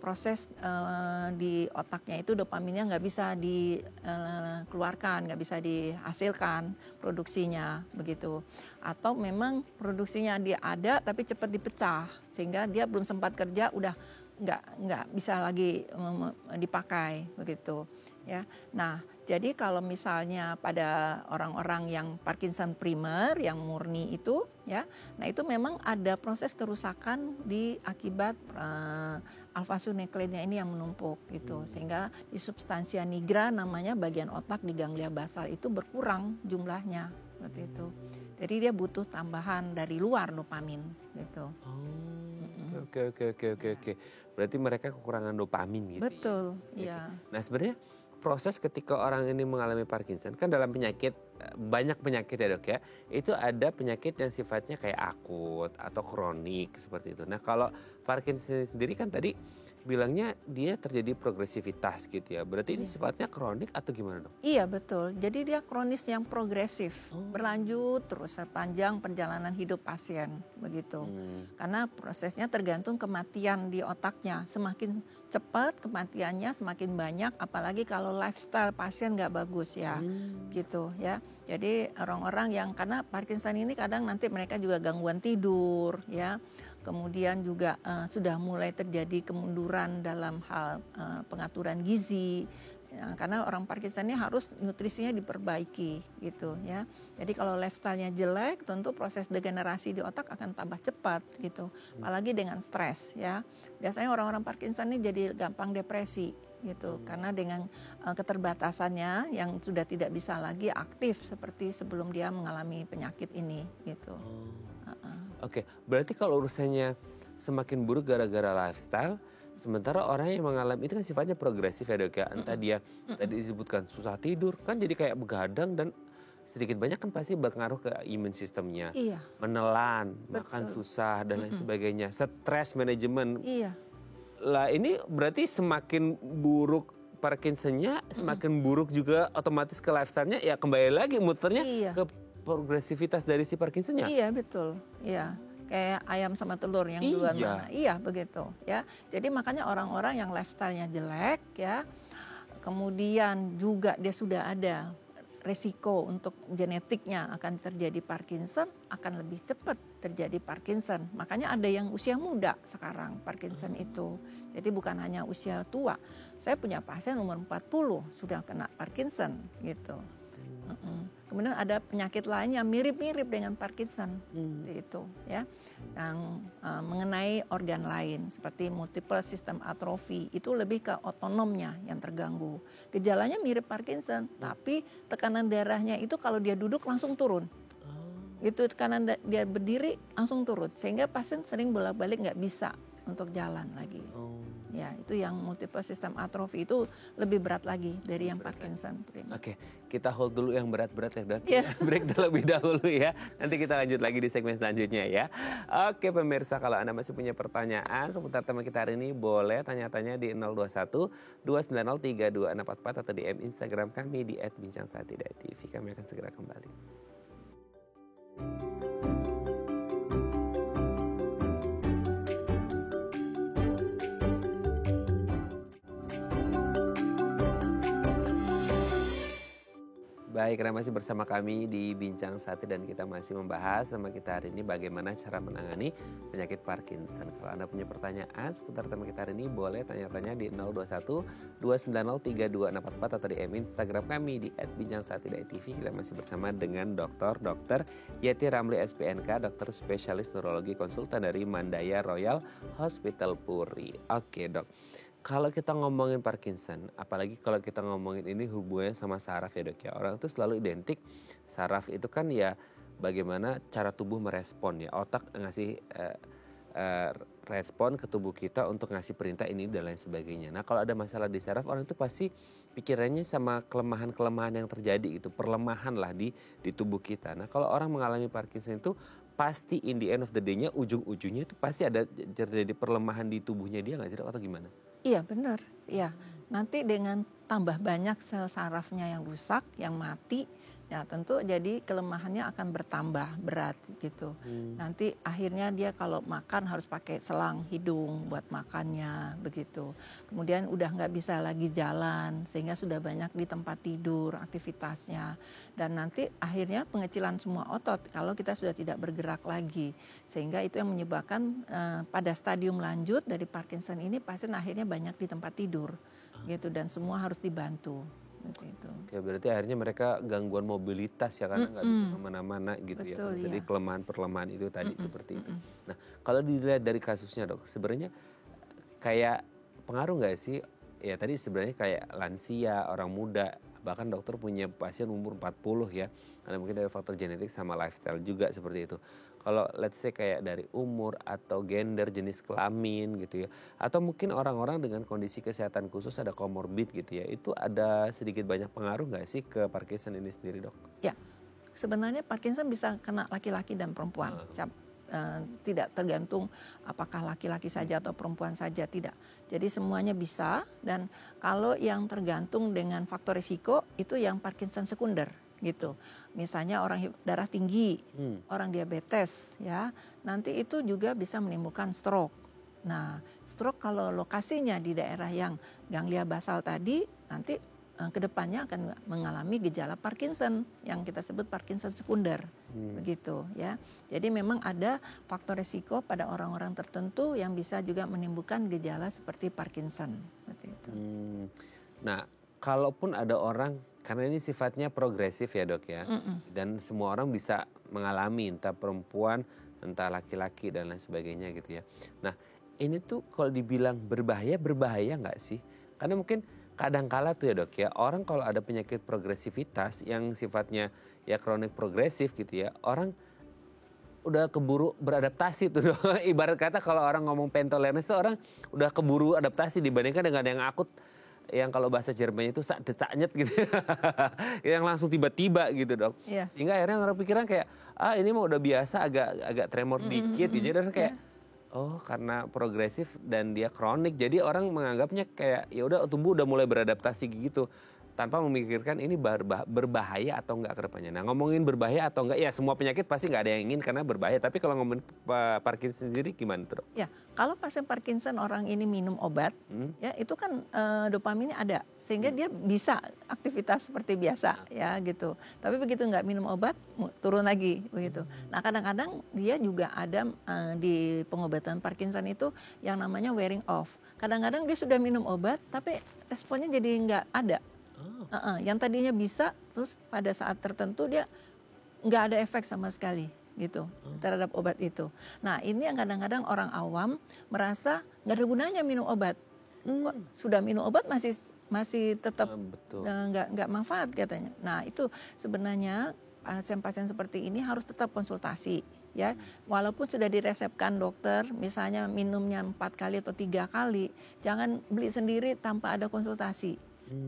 S1: proses di otaknya itu dopaminnya nggak bisa dikeluarkan, nggak bisa dihasilkan produksinya begitu. Atau memang produksinya dia ada tapi cepat dipecah sehingga dia belum sempat kerja udah nggak bisa lagi dipakai begitu ya. Nah, jadi kalau misalnya pada orang-orang yang Parkinson primer yang murni itu ya, nah itu memang ada proses kerusakan di akibat alpha-synucleinnya ini yang menumpuk gitu, sehingga di substansia nigra namanya bagian otak di ganglia basal itu berkurang jumlahnya seperti itu. Jadi dia butuh tambahan dari luar dopamin gitu.
S2: Oke. Berarti mereka kekurangan dopamin gitu.
S1: Betul,
S2: ya.
S1: iya.
S2: Nah sebenarnya proses ketika orang ini mengalami Parkinson kan dalam penyakit, banyak penyakit ya, Dok ya. Itu ada penyakit yang sifatnya kayak akut atau kronik seperti itu. Nah kalau Parkinson sendiri kan tadi bilangnya dia terjadi progresivitas gitu ya. Berarti ini sifatnya kronik atau gimana, Dok?
S1: Iya betul, jadi dia kronis yang progresif, berlanjut terus sepanjang perjalanan hidup pasien begitu. Karena prosesnya tergantung kematian di otaknya, semakin cepat kematiannya semakin banyak, apalagi kalau lifestyle pasien nggak bagus ya, gitu ya. Jadi orang-orang yang karena Parkinson ini kadang nanti mereka juga gangguan tidur ya. Kemudian juga sudah mulai terjadi kemunduran dalam hal pengaturan gizi. Ya, karena orang Parkinson ini harus nutrisinya diperbaiki gitu ya. Jadi kalau lifestyle-nya jelek, tentu proses degenerasi di otak akan tambah cepat gitu. Apalagi dengan stres ya. Biasanya orang-orang Parkinson ini jadi gampang depresi gitu. Karena dengan keterbatasannya yang sudah tidak bisa lagi aktif seperti sebelum dia mengalami penyakit ini gitu.
S2: Oke, berarti kalau urusannya semakin buruk gara-gara lifestyle, sementara orang yang mengalami itu kan sifatnya progresif ya, Dok ya. Entah dia tadi disebutkan susah tidur, kan jadi kayak begadang dan sedikit banyak kan pasti berpengaruh ke imun sistemnya.
S1: Iya.
S2: Menelan,
S1: Betul.
S2: makan susah dan lain sebagainya. Stres manajemen.
S1: Iya.
S2: Lah ini berarti semakin buruk Parkinsonnya, semakin buruk juga otomatis ke lifestyle-nya, ya kembali lagi muternya ke progresivitas dari si Parkinsonnya.
S1: Iya betul, iya kayak ayam sama telur yang duluan mana, iya begitu ya. Jadi makanya orang-orang yang lifestyle-nya jelek ya, kemudian juga dia sudah ada resiko untuk genetiknya akan terjadi Parkinson, akan lebih cepat terjadi Parkinson. Makanya ada yang usia muda sekarang Parkinson itu. Jadi bukan hanya usia tua. Saya punya pasien umur 40 sudah kena Parkinson gitu. Kemudian ada penyakit lain yang mirip-mirip dengan Parkinson, itu ya, yang mengenai organ lain seperti multiple system atrophy, itu lebih ke otonomnya yang terganggu. Gejalanya mirip Parkinson, tapi tekanan darahnya itu kalau dia duduk langsung turun. Itu tekanan dia berdiri langsung turun, sehingga pasien sering bolak-balik nggak bisa untuk jalan lagi. Ya, itu yang multiple system atrophy itu lebih berat lagi dari yang Parkinson.
S2: Oke, kita hold dulu yang berat-berat ya dok. Break terlebih dahulu ya. Nanti kita lanjut lagi di segmen selanjutnya ya. Oke pemirsa, kalau Anda masih punya pertanyaan seputar tema kita hari ini, boleh tanya-tanya di 021 290 3244 atau DM Instagram kami di @bincangsaat.tv. Kami akan segera kembali. Baik, karena masih bersama kami di Bincang Sati dan kita masih membahas tema kita hari ini bagaimana cara menangani penyakit Parkinson. Kalau Anda punya pertanyaan seputar tema kita hari ini, boleh tanya-tanya di 021 290 3244 atau di Instagram kami di @bincangsaati.tv. Kita masih bersama dengan Dr. Yeti Ramli SPNK, dokter spesialis neurologi konsultan dari Mandaya Royal Hospital Puri. Oke dok. Kalau kita ngomongin Parkinson, apalagi kalau kita ngomongin ini hubungannya sama saraf ya dok ya. Orang itu selalu identik saraf itu kan ya bagaimana cara tubuh merespon ya. Otak ngasih respon ke tubuh kita untuk ngasih perintah ini dan lain sebagainya. Nah kalau ada masalah di saraf, orang itu pasti pikirannya sama kelemahan-kelemahan yang terjadi gitu. Perlemahan lah di tubuh kita. Nah kalau orang mengalami Parkinson itu pasti in the end of the day-nya ujung-ujungnya itu pasti ada terjadi perlemahan di tubuhnya dia nggak sih dok atau gimana?
S1: Iya benar, ya. Nanti dengan tambah banyak sel sarafnya yang rusak, yang mati, ya tentu jadi kelemahannya akan bertambah berat gitu. Nanti akhirnya dia kalau makan harus pakai selang hidung buat makannya begitu. Kemudian udah nggak bisa lagi jalan sehingga sudah banyak di tempat tidur aktivitasnya. Dan nanti akhirnya pengecilan semua otot kalau kita sudah tidak bergerak lagi. Sehingga itu yang menyebabkan pada stadium lanjut dari Parkinson ini pasien akhirnya banyak di tempat tidur gitu dan semua harus dibantu. Gitu.
S2: Oke, berarti akhirnya mereka gangguan mobilitas ya karena nggak bisa kemana-mana gitu. Betul, ya. Jadi kelemahan-perlemahan itu tadi seperti itu. Nah kalau dilihat dari kasusnya dok, sebenarnya kayak pengaruh nggak sih? Ya tadi sebenarnya kayak lansia, orang muda, bahkan dokter punya pasien umur 40 ya. Karena mungkin dari faktor genetik sama lifestyle juga seperti itu. Kalau let's say kayak dari umur atau gender, jenis kelamin gitu ya. Atau mungkin orang-orang dengan kondisi kesehatan khusus ada comorbid gitu ya. Itu ada sedikit banyak pengaruh nggak sih ke Parkinson ini sendiri dok?
S1: Ya, sebenarnya Parkinson bisa kena laki-laki dan perempuan. Tidak tergantung apakah laki-laki saja atau perempuan saja, tidak. Jadi semuanya bisa dan kalau yang tergantung dengan faktor risiko itu yang Parkinson sekunder gitu. Misalnya orang darah tinggi, orang diabetes ya, nanti itu juga bisa menimbulkan stroke. Nah, stroke kalau lokasinya di daerah yang ganglia basal tadi, nanti kedepannya akan mengalami gejala Parkinson yang kita sebut Parkinson sekunder, begitu ya. Jadi memang ada faktor risiko pada orang-orang tertentu yang bisa juga menimbulkan gejala seperti Parkinson, seperti itu.
S2: Nah, kalaupun ada orang, karena ini sifatnya progresif ya dok ya, dan semua orang bisa mengalami, entah perempuan, entah laki-laki dan lain sebagainya gitu ya. Nah, ini tuh kalau dibilang berbahaya nggak sih? Karena mungkin kadang-kala tuh ya dok ya, orang kalau ada penyakit progresivitas yang sifatnya ya kronik progresif gitu ya, orang udah keburu beradaptasi tuh dok. Ibarat kata kalau orang ngomong pentolerance tuh orang udah keburu adaptasi dibandingkan dengan yang akut, yang kalau bahasa Jermannya itu sak-decaknyet gitu. Yang langsung tiba-tiba gitu dok.
S1: Yeah.
S2: Sehingga akhirnya orang pikiran kayak, ini mah udah biasa agak tremor dikit gitu. Dan kayak oh karena progresif dan dia kronik, jadi orang menganggapnya kayak ya udah tubuh udah mulai beradaptasi gitu tanpa memikirkan ini berbahaya atau enggak ke depannya. Nah ngomongin berbahaya atau enggak, ya semua penyakit pasti nggak ada yang ingin karena berbahaya. Tapi kalau ngomongin Parkinson sendiri gimana tuh dok?
S1: Ya kalau pasien Parkinson orang ini minum obat, ya itu kan dopaminnya ada sehingga dia bisa aktivitas seperti biasa ya gitu. Tapi begitu nggak minum obat turun lagi begitu. Nah kadang-kadang dia juga ada di pengobatan Parkinson itu yang namanya wearing off. Kadang-kadang dia sudah minum obat tapi responnya jadi nggak ada. Yang tadinya bisa, terus pada saat tertentu dia nggak ada efek sama sekali gitu terhadap obat itu. Nah ini yang kadang-kadang orang awam merasa nggak ada gunanya minum obat. Kok sudah minum obat masih tetap
S2: Betul.
S1: nggak manfaat katanya. Nah itu sebenarnya pasien-pasien seperti ini harus tetap konsultasi ya. Walaupun sudah diresepkan dokter, misalnya minumnya 4 kali atau 3 kali, jangan beli sendiri tanpa ada konsultasi.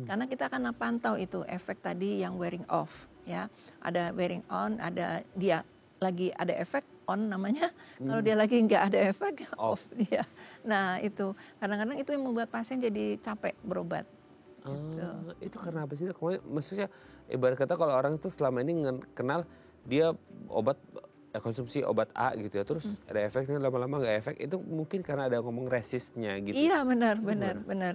S1: Karena kita akan pantau itu efek tadi yang wearing off ya. Ada wearing on, ada dia lagi ada efek on namanya, kalau dia lagi nggak ada efek off dia. Nah itu kadang-kadang itu yang membuat pasien jadi capek berobat. Gitu.
S2: Itu karena apa sih? Maksudnya ibarat kata kalau orang itu selama ini kenal dia konsumsi obat A gitu ya, terus ada efeknya lama-lama nggak efek, itu mungkin karena ada ngomong resistnya gitu.
S1: Iya benar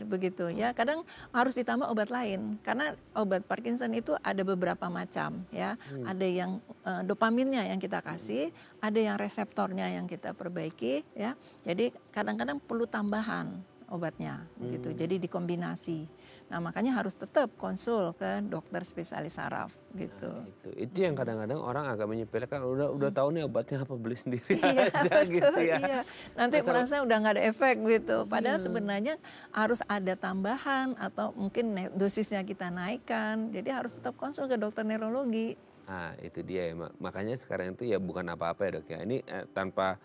S1: begitu ya. Kadang harus ditambah obat lain karena obat Parkinson itu ada beberapa macam ya. Ada yang dopaminnya yang kita kasih, ada yang reseptornya yang kita perbaiki ya. Jadi kadang-kadang perlu tambahan obatnya gitu. Jadi dikombinasi. Nah makanya harus tetap konsul ke dokter spesialis saraf gitu.
S2: Nah, itu yang kadang-kadang orang agak menyepelekan, udah tahu nih obatnya apa, beli sendiri
S1: Iya,
S2: aja gitu ya.
S1: iya. Nanti merasa udah nggak ada efek gitu. Padahal sebenarnya harus ada tambahan atau mungkin dosisnya kita naikkan. Jadi harus tetap konsul ke dokter neurologi.
S2: Nah itu dia ya, makanya sekarang itu ya bukan apa-apa ya dok ya. Ini tanpa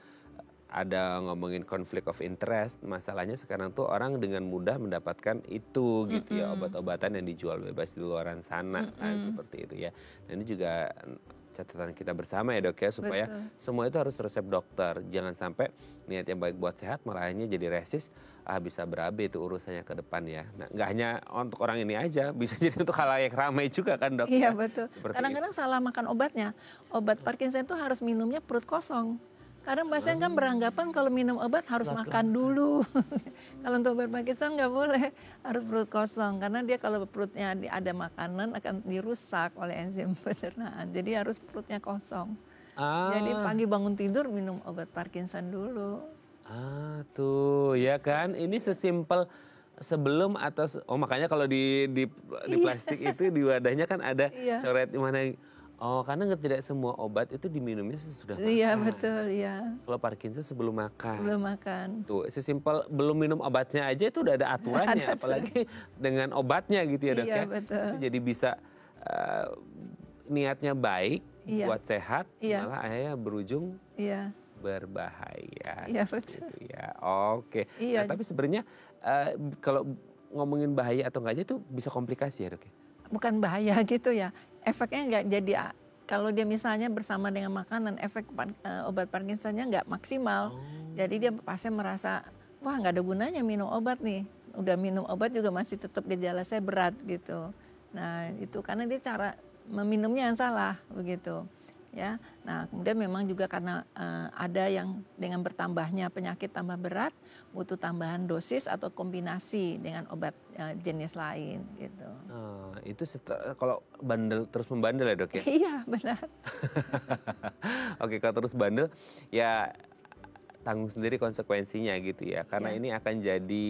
S2: ada ngomongin konflik of interest, masalahnya sekarang tuh orang dengan mudah mendapatkan itu gitu ya, obat-obatan yang dijual bebas di luaran sana kan, seperti itu ya. Dan ini juga catatan kita bersama ya dok ya, supaya semua itu harus resep dokter. Jangan sampai niat yang baik buat sehat malah akhirnya jadi resist, bisa berabe itu urusannya ke depan ya. Nah nggak hanya untuk orang ini aja, bisa jadi untuk khalayak ramai juga kan dok.
S1: Iya
S2: ya?
S1: betul. Kadang-kadang salah makan obatnya. Obat Parkinson itu harus minumnya perut kosong. Kadang pasien kan beranggapan kalau minum obat harus makan dulu. Kalau untuk obat Parkinson nggak boleh, harus perut kosong. Karena dia kalau perutnya ada makanan akan dirusak oleh enzim pencernaan. Jadi harus perutnya kosong. Jadi pagi bangun tidur minum obat Parkinson dulu.
S2: Tuh ya kan, ini sesimpel sebelum atau makanya kalau di plastik itu di wadahnya kan ada coret di mana. Karena tidak semua obat itu diminumnya sesudah makan.
S1: Iya betul, iya.
S2: Kalau Parkinson sebelum makan.
S1: Sebelum makan.
S2: Tuh, sesimpel belum minum obatnya aja itu udah ada aturannya, apalagi dengan obatnya gitu ya dok ya.
S1: Betul.
S2: Itu jadi bisa niatnya baik buat sehat, malah akhirnya berujung berbahaya.
S1: Iya betul.
S2: Gitu ya. Oke. Nah, tapi sebenarnya kalau ngomongin bahaya atau enggaknya itu bisa komplikasi ya dok ya?
S1: Bukan bahaya gitu ya, efeknya nggak jadi, kalau dia misalnya bersama dengan makanan, efek obat Parkinsonnya nggak maksimal. Jadi dia pasien merasa, wah nggak ada gunanya minum obat nih, udah minum obat juga masih tetap gejala saya berat gitu. Nah itu karena dia cara meminumnya yang salah begitu. Ya, nah kemudian memang juga karena ada yang dengan bertambahnya penyakit tambah berat, butuh tambahan dosis atau kombinasi dengan obat jenis lain gitu.
S2: Itu kalau bandel terus membandel ya dok ya?
S1: Iya benar.
S2: Oke, kalau terus bandel ya tanggung sendiri konsekuensinya gitu ya, karena ini akan jadi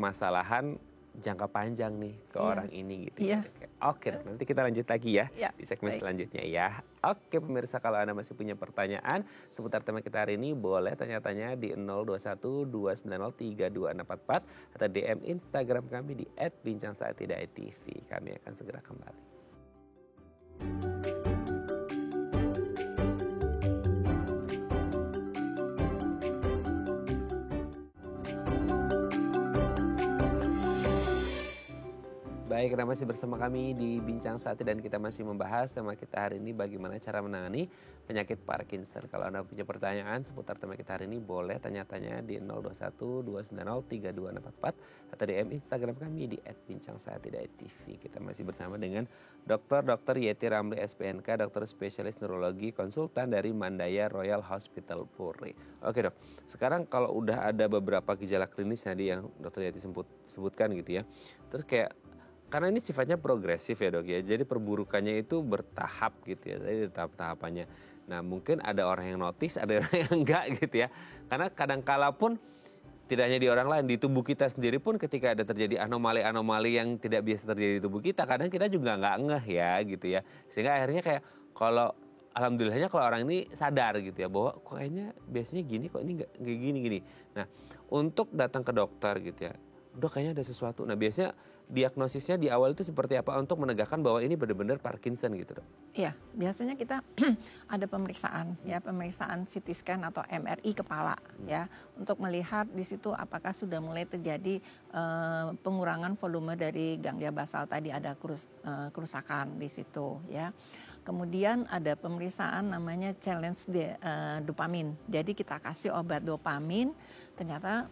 S2: masalahan jangka panjang nih ke orang ini gitu ya. Oke, nanti kita lanjut lagi ya di segmen selanjutnya ya. Oke pemirsa, kalau Anda masih punya pertanyaan seputar tema kita hari ini, boleh tanya-tanya di 021 290 32644 atau DM Instagram kami di @bincangsaatidai.tv. Kami akan segera kembali. Baik, Anda masih bersama kami di Bincang Saat dan kita masih membahas tema kita hari ini, bagaimana cara menangani penyakit Parkinson. Kalau Anda punya pertanyaan seputar tema kita hari ini, boleh tanya-tanya di 021 290 32644 atau DM Instagram kami di @bincangsaatidai.tv. Kita masih bersama dengan Dr. Yeti Ramli SPNK, dokter spesialis neurologi, konsultan dari Mandaya Royal Hospital Puri. Oke dok, sekarang kalau udah ada beberapa gejala klinis tadi yang Dr. Yeti sebutkan gitu ya, terus kayak karena ini sifatnya progresif ya dok ya, jadi perburukannya itu bertahap gitu ya, jadi tahap-tahapannya. Nah mungkin ada orang yang notice, ada orang yang enggak gitu ya. Karena kadangkala pun tidak hanya di orang lain, di tubuh kita sendiri pun ketika ada terjadi anomali-anomali yang tidak biasa terjadi di tubuh kita, kadang kita juga nggak ngeh ya gitu ya. Sehingga akhirnya kayak kalau alhamdulillahnya kalau orang ini sadar gitu ya bahwa kok kayaknya biasanya gini kok ini nggak gini. Nah untuk datang ke dokter gitu ya, dok kayaknya ada sesuatu. Nah biasanya diagnosisnya di awal itu seperti apa untuk menegakkan bahwa ini benar-benar Parkinson gitu dok?
S1: Iya, biasanya kita ada pemeriksaan ya, pemeriksaan CT scan atau MRI kepala ya, untuk melihat di situ apakah sudah mulai terjadi pengurangan volume dari ganglia basal tadi, ada kerusakan di situ ya. Kemudian ada pemeriksaan namanya challenge dopamin. Jadi kita kasih obat dopamin, ternyata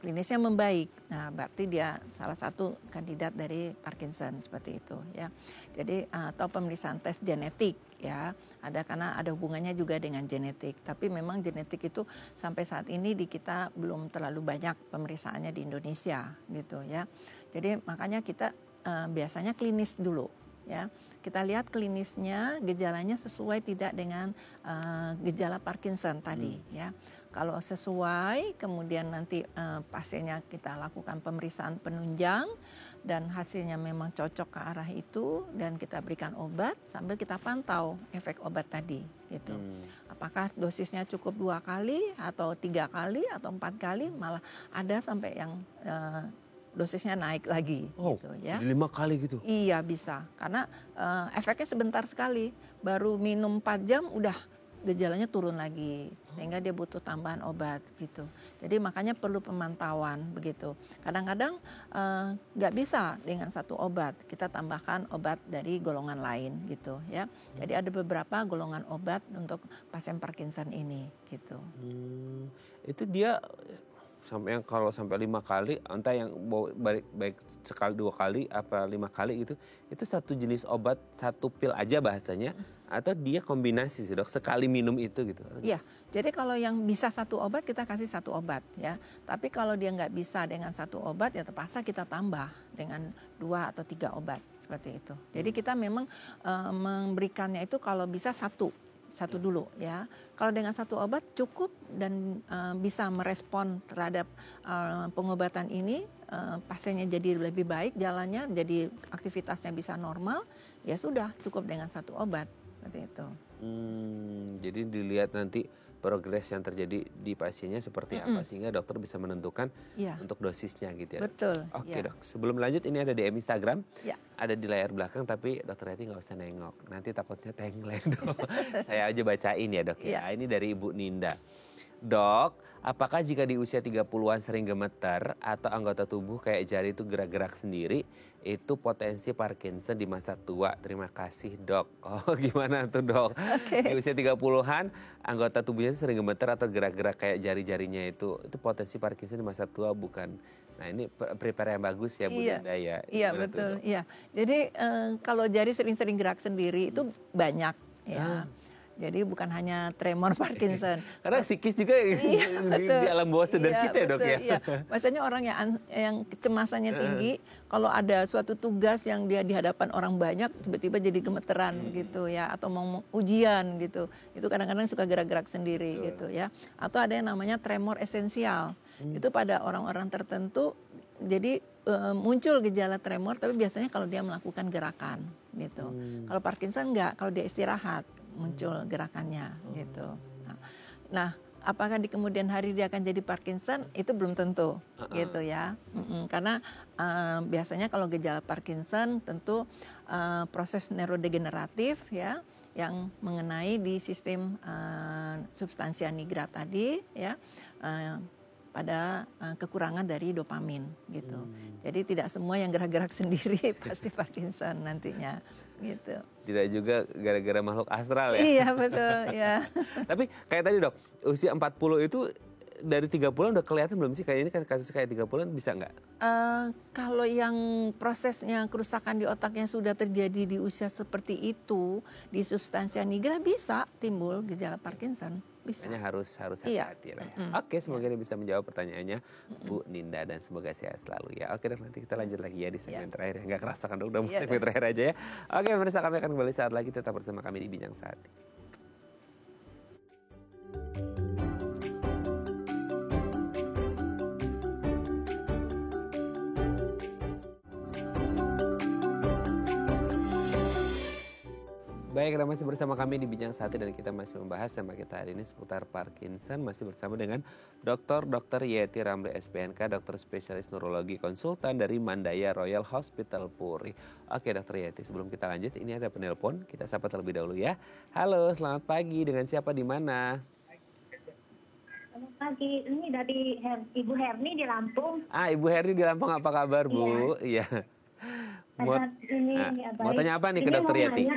S1: klinisnya membaik. Nah, berarti dia salah satu kandidat dari Parkinson seperti itu ya. Jadi atau pemeriksaan tes genetik ya. Ada karena ada hubungannya juga dengan genetik. Tapi memang genetik itu sampai saat ini di kita belum terlalu banyak pemeriksaannya di Indonesia gitu ya. Jadi makanya kita biasanya klinis dulu ya. Kita lihat klinisnya gejalanya sesuai tidak dengan gejala Parkinson tadi ya. Kalau sesuai, kemudian nanti pasiennya kita lakukan pemeriksaan penunjang dan hasilnya memang cocok ke arah itu dan kita berikan obat sambil kita pantau efek obat tadi gitu. Apakah dosisnya cukup 2 kali atau 3 kali atau 4 kali, malah ada sampai yang dosisnya naik lagi gitu ya.
S2: 5 kali gitu?
S1: Iya bisa, karena efeknya sebentar sekali, baru minum 4 jam udah gejalanya turun lagi, sehingga dia butuh tambahan obat gitu. Jadi makanya perlu pemantauan begitu. Kadang-kadang nggak bisa dengan satu obat, kita tambahkan obat dari golongan lain gitu ya. Jadi ada beberapa golongan obat untuk pasien Parkinson ini gitu.
S2: Itu dia sampai yang kalau sampai 5 kali, entah yang baik sekali 2 kali apa 5 kali gitu, itu satu jenis obat, satu pil aja bahasanya, atau dia kombinasi sih dok, sekali minum itu gitu?
S1: Iya, jadi kalau yang bisa satu obat kita kasih satu obat ya. Tapi kalau dia nggak bisa dengan satu obat ya terpaksa kita tambah dengan 2 atau 3 obat seperti itu. Jadi kita memang memberikannya itu kalau bisa satu dulu ya. Kalau dengan satu obat cukup dan bisa merespon terhadap pengobatan ini, pasiennya jadi lebih baik jalannya, jadi aktivitasnya bisa normal, ya sudah cukup dengan satu obat seperti itu.
S2: Jadi dilihat nanti progres yang terjadi di pasiennya seperti apa sehingga dokter bisa menentukan untuk dosisnya gitu ya.
S1: Betul.
S2: Oke dok, sebelum lanjut ini ada DM Instagram, ada di layar belakang tapi dokter Eti nggak usah nengok, nanti takutnya tengkleng dok. Saya aja bacain ya dok ya. Ini dari Ibu Ninda. Dok, apakah jika di usia 30-an sering gemeter atau anggota tubuh kayak jari itu gerak-gerak sendiri, itu potensi Parkinson di masa tua? Terima kasih dok. Oh gimana tuh dok? Di usia 30-an anggota tubuhnya sering gemeter atau gerak-gerak kayak jari-jarinya itu potensi Parkinson di masa tua bukan? Nah ini prepare yang bagus ya Bu Linda ya.
S1: Iya betul. Iya. Jadi kalau jari sering-sering gerak sendiri itu banyak ya. Jadi bukan hanya tremor Parkinson.
S2: Karena psikis juga di alam bawah sadar kita ya dok ya.
S1: Iya. Maksudnya orang yang kecemasannya tinggi, kalau ada suatu tugas yang dia di hadapan orang banyak, tiba-tiba jadi gemeteran gitu ya, atau mau ujian gitu, itu kadang-kadang suka gerak-gerak sendiri gitu ya. Atau ada yang namanya tremor esensial, itu pada orang-orang tertentu, jadi muncul gejala tremor, tapi biasanya kalau dia melakukan gerakan gitu. Kalau Parkinson enggak, kalau dia istirahat muncul gerakannya gitu. Nah, apakah di kemudian hari dia akan jadi Parkinson? Itu belum tentu gitu ya. Karena biasanya kalau gejala Parkinson tentu proses neurodegeneratif ya, yang mengenai di sistem substansia nigra tadi ya, pada kekurangan dari dopamin gitu. Jadi tidak semua yang gerak-gerak sendiri pasti Parkinson nantinya gitu.
S2: Tidak juga gara-gara makhluk astral ya.
S1: Iya betul ya.
S2: Tapi kayak tadi dok, usia 40 itu dari 30-an udah kelihatan belum sih? Kayak ini kan kasus kayak 30-an bisa nggak?
S1: Kalau yang prosesnya kerusakan di otaknya sudah terjadi di usia seperti itu, di substansia nigra bisa timbul gejala Parkinson. Bisa.
S2: Makanya harus hati-hati lah ya. Oke, semoga ini bisa menjawab pertanyaannya Bu Ninda dan semoga sehat selalu ya. Oke dok, nanti kita lanjut lagi ya di segmen terakhir ya. Nggak kerasa kan dok, udah mau segmen terakhir aja ya. Oke pemirsa, kami akan kembali saat lagi, tetap bersama kami di Bincang Sehati. Baik, Anda masih bersama kami di Bincang Sate dan kita masih membahas tema kita hari ini seputar Parkinson. Masih bersama dengan Dr. Yeti Ramli SPNK, dokter spesialis neurologi konsultan dari Mandaya Royal Hospital Puri. Oke Dr. Yeti, sebelum kita lanjut ini ada penelpon, kita sapa terlebih dahulu ya. Halo, selamat pagi, dengan siapa di mana?
S3: Selamat pagi, ini dari Ibu Herni di Lampung.
S2: Ibu Herni di Lampung, apa kabar Bu? Iya. Mau tanya apa nih ke Dokter Yeti?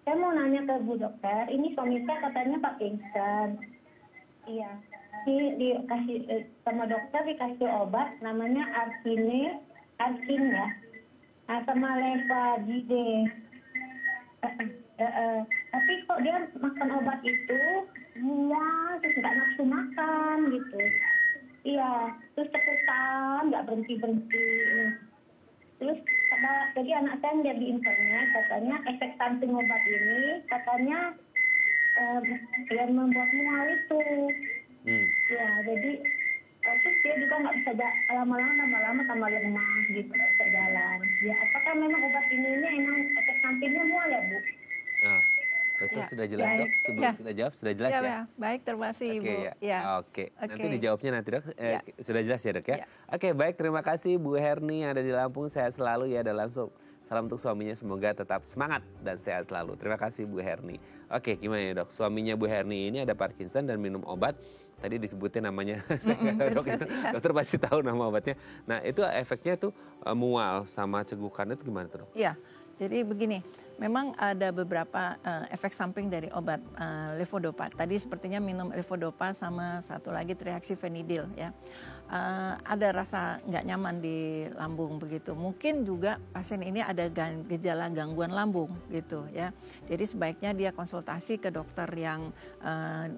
S3: Saya mau nanya ke Bu Dokter, ini suami saya katanya Parkinson. Iya, ini dikasih sama dokter dikasih obat namanya Arkin ya, sama Levagide. Tapi kok dia makan obat itu, terus nggak nafsu makan gitu. Iya, terus terkesan nggak berhenti. Terus jadi anak saya lihat di internet katanya efek samping obat ini katanya yang membuat mual itu. Ya, jadi terus dia juga nggak bisa lama-lama tambah lemah gitu, nggak bisa jalan. Ya, apakah memang obat ini emang efek sampingnya mual ya Bu?
S2: Dokter sudah jelas dok, sebelum kita jawab sudah jelas ya?
S1: Baik, terima kasih Ibu.
S2: Oke. Nanti dijawabnya nanti dok, sudah jelas ya dok ya?
S1: Ya.
S2: Oke, baik, terima kasih Bu Herni yang ada di Lampung, sehat selalu ya, dan langsung salam untuk suaminya, semoga tetap semangat dan sehat selalu. Terima kasih Bu Herni. Oke, gimana ya dok, suaminya Bu Herni ini ada Parkinson dan minum obat, tadi disebutin namanya, dokter pasti tahu nama obatnya. Nah itu efeknya tuh mual sama cegukan, itu gimana tuh dok?
S1: Iya. Jadi begini, memang ada beberapa efek samping dari obat levodopa. Tadi sepertinya minum levodopa sama satu lagi triaxifenidil ya. Ada rasa nggak nyaman di lambung begitu. Mungkin juga pasien ini ada gejala gangguan lambung gitu ya. Jadi sebaiknya dia konsultasi ke dokter yang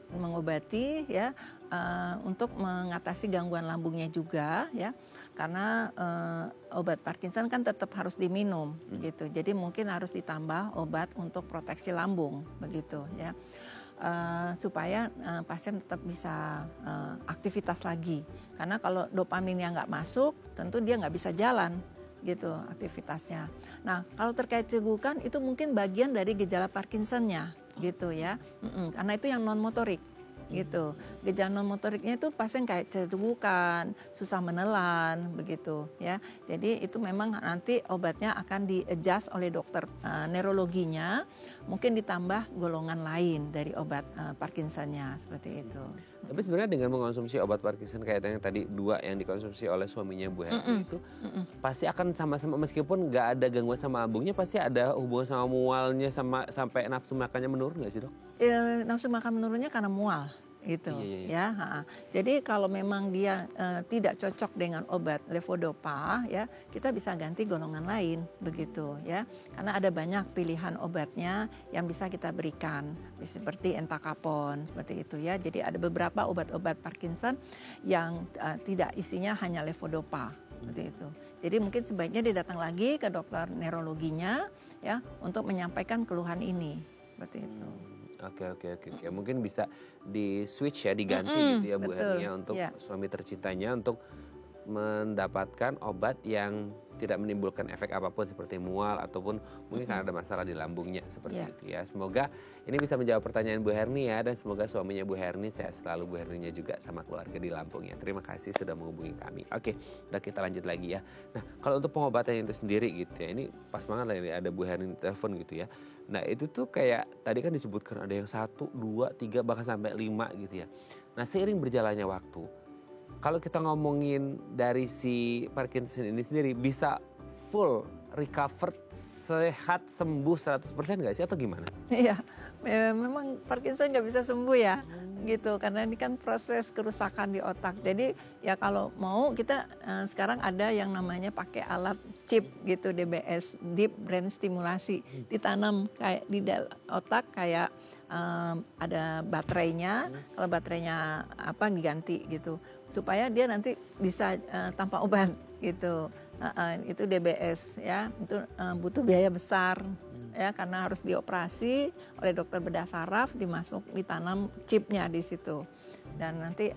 S1: mengobati ya untuk mengatasi gangguan lambungnya juga ya. Karena obat Parkinson kan tetap harus diminum gitu. Jadi mungkin harus ditambah obat untuk proteksi lambung begitu ya. Supaya pasien tetap bisa aktivitas lagi. Karena kalau dopaminnya nggak masuk, tentu dia nggak bisa jalan gitu aktivitasnya. Nah kalau terkait cegukan itu mungkin bagian dari gejala Parkinsonnya gitu ya. Karena itu yang non motorik gitu. Gejala non motoriknya itu pasien kayak cegukan, susah menelan begitu ya. Jadi itu memang nanti obatnya akan di-adjust oleh dokter neurologinya, mungkin ditambah golongan lain dari obat Parkinsonnya seperti itu.
S2: Tapi sebenarnya dengan mengonsumsi obat Parkinson kayak yang tadi 2 yang dikonsumsi oleh suaminya Bu Herni itu pasti akan sama-sama, meskipun nggak ada gangguan sama lambungnya, pasti ada hubungan sama mualnya sampai nafsu makannya menurun nggak sih dok?
S1: Nafsu makan menurunnya karena mual gitu ya. Jadi kalau memang dia tidak cocok dengan obat levodopa ya, kita bisa ganti golongan lain begitu ya. Karena ada banyak pilihan obatnya yang bisa kita berikan seperti entacapone seperti itu ya. Jadi ada beberapa obat-obat Parkinson yang tidak isinya hanya levodopa seperti itu. Jadi mungkin sebaiknya dia datang lagi ke dokter neurologinya ya untuk menyampaikan keluhan ini seperti itu.
S2: Oke. Mungkin bisa di switch ya, diganti gitu ya Bu Herni ya, untuk suami tercintanya untuk mendapatkan obat yang tidak menimbulkan efek apapun seperti mual ataupun mungkin karena ada masalah di lambungnya seperti itu ya. Semoga ini bisa menjawab pertanyaan Bu Herni ya, dan semoga suaminya Bu Herni sehat selalu, Bu Herninya juga sama keluarga di Lampung ya. Terima kasih sudah menghubungi kami. Oke, udah kita lanjut lagi ya. Nah kalau untuk pengobatan itu sendiri gitu ya, ini pas banget lah ini ada Bu Herni telepon gitu ya. Nah itu tuh kayak tadi kan disebutkan ada yang 1, 2, 3 bahkan sampai 5 gitu ya. Nah seiring berjalannya waktu, kalau kita ngomongin dari si Parkinson ini sendiri bisa full recovered, sehat, sembuh 100% nggak sih atau gimana?
S1: Iya, memang Parkinson nggak bisa sembuh ya gitu, karena ini kan proses kerusakan di otak. Jadi ya kalau mau kita sekarang ada yang namanya pakai alat chip gitu, DBS, Deep Brain Stimulasi, ditanam kayak di otak kayak ada baterainya, kalau baterainya diganti gitu, supaya dia nanti bisa tanpa obat gitu. Itu DBS ya, itu butuh biaya besar ya, karena harus dioperasi oleh dokter bedah saraf, ditanam chipnya di situ, dan nanti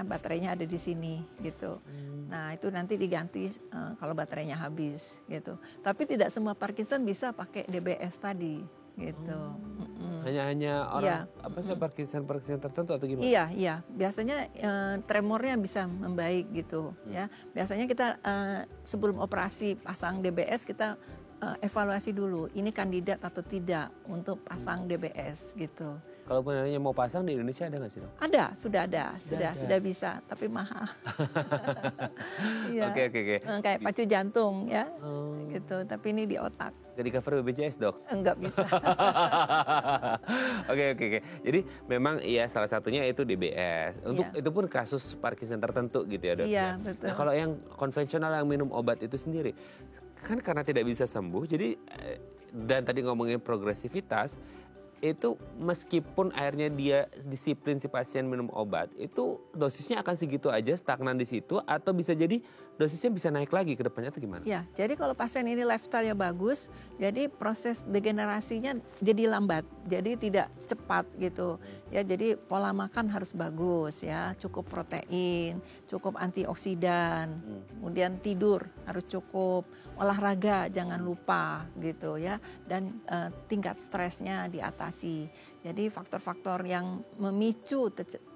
S1: baterainya ada di sini gitu. Nah itu nanti diganti kalau baterainya habis gitu. Tapi tidak semua Parkinson bisa pakai DBS tadi gitu.
S2: Hanya orang Parkinson tertentu atau gimana?
S1: Iya. Biasanya tremornya bisa membaik gitu ya. Biasanya kita sebelum operasi pasang DBS kita evaluasi dulu. Ini kandidat atau tidak untuk pasang DBS gitu.
S2: Kalau penanya mau pasang di Indonesia ada nggak sih dok?
S1: Ada, sudah bisa, tapi mahal. Iya.
S2: Oke.
S1: Kayak pacu jantung ya, gitu. Tapi ini di otak.
S2: Gak di cover BPJS dok?
S1: Enggak bisa.
S2: Oke. Jadi memang ya salah satunya itu DBS. Untuk itu pun kasus Parkinson tertentu gitu ya dok.
S1: Iya, betul.
S2: Nah kalau yang konvensional yang minum obat itu sendiri, kan karena tidak bisa sembuh, jadi dan tadi ngomongin progresivitas, itu meskipun akhirnya dia disiplin si pasien minum obat, itu dosisnya akan segitu aja, stagnan di situ, atau bisa jadi dosisnya bisa naik lagi ke depannya atau gimana?
S1: Ya, jadi kalau pasien ini lifestyle-nya bagus, jadi proses degenerasinya jadi lambat, jadi tidak cepat gitu. Ya, jadi pola makan harus bagus ya, cukup protein, cukup antioksidan, kemudian tidur harus cukup, olahraga jangan lupa gitu ya, dan tingkat stresnya diatasi. Jadi faktor-faktor yang memicu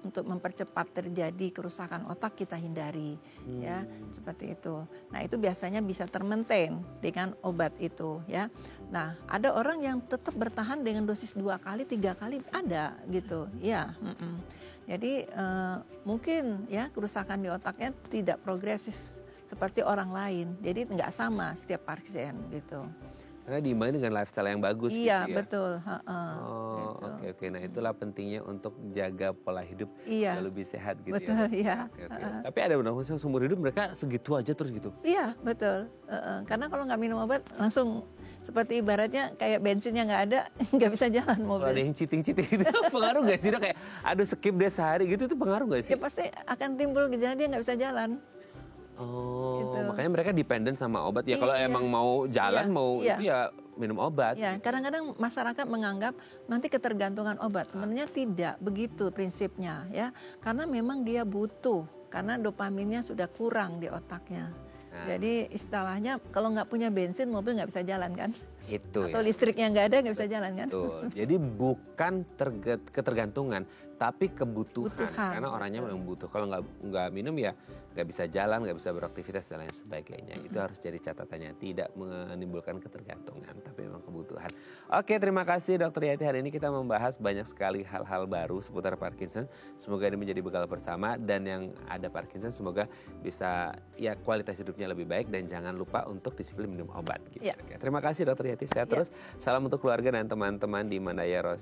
S1: untuk mempercepat terjadi kerusakan otak kita hindari ya, seperti itu. Nah, itu biasanya bisa termaintain dengan obat itu ya. Nah, ada orang yang tetap bertahan dengan dosis 2 kali, 3 kali ada gitu. Ya, jadi mungkin ya kerusakan di otaknya tidak progresif seperti orang lain. Jadi nggak sama setiap pasien gitu.
S2: Karena diimbangi dengan lifestyle yang bagus gitu
S1: ya.
S2: ya?
S1: Betul.
S2: Gitu. Oke. Nah itulah pentingnya untuk jaga pola hidup lebih sehat gitu
S1: betul,
S2: ya. Tapi ada benar seumur hidup mereka segitu aja terus gitu?
S1: Iya betul. Karena kalau nggak minum obat langsung seperti ibaratnya kayak bensinnya nggak ada, nggak bisa jalan mobil.
S2: Kalau ada yang cheating itu pengaruh nggak sih dok? Kayak aduh skip dia sehari gitu, itu pengaruh nggak sih?
S1: Ya pasti akan timbul gejala dia nggak bisa jalan.
S2: Gitu. Makanya mereka dependen sama obat ya. Kalau emang mau jalan itu ya minum obat.
S1: Ya, kadang-kadang masyarakat menganggap nanti ketergantungan obat. Sebenarnya tidak begitu prinsipnya ya. Karena memang dia butuh, karena dopaminnya sudah kurang di otaknya. Jadi istilahnya kalau nggak punya bensin mobil nggak bisa jalan kan? Atau listriknya nggak ada nggak bisa jalan kan?
S2: Betul. Jadi bukan ketergantungan, tapi kebutuhan. Karena orangnya memang butuh. Kalau nggak minum ya nggak bisa jalan, nggak bisa beraktivitas dan lain sebagainya. Itu harus jadi catatannya. Tidak menimbulkan ketergantungan, tapi memang kebutuhan. Oke, terima kasih Dr. Yati. Hari ini kita membahas banyak sekali hal-hal baru seputar Parkinson. Semoga ini menjadi bekal bersama, dan yang ada Parkinson semoga bisa ya kualitas hidupnya lebih baik, dan jangan lupa untuk disiplin minum obat. Gitu. Oke, terima kasih Dr. Yati. Sehat terus. Salam untuk keluarga dan teman-teman di Mandaya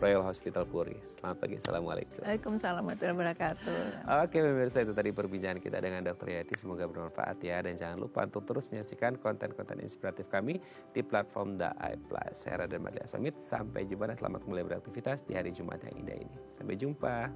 S2: Royal Hospital Puri. Selamat pagi. Assalamualaikum.
S1: Waalaikumsalam warahmatullahi wabarakatuh.
S2: Oke pemirsa, itu tadi perbincangan kita dengan Dr. Yati. Semoga bermanfaat ya. Dan jangan lupa untuk terus menyaksikan konten-konten inspiratif kami di platform The Eye Plus. Saya Raden Madli Asamit. Sampai jumpa dan selamat kembali beraktivitas di hari Jumat yang indah ini. Sampai jumpa.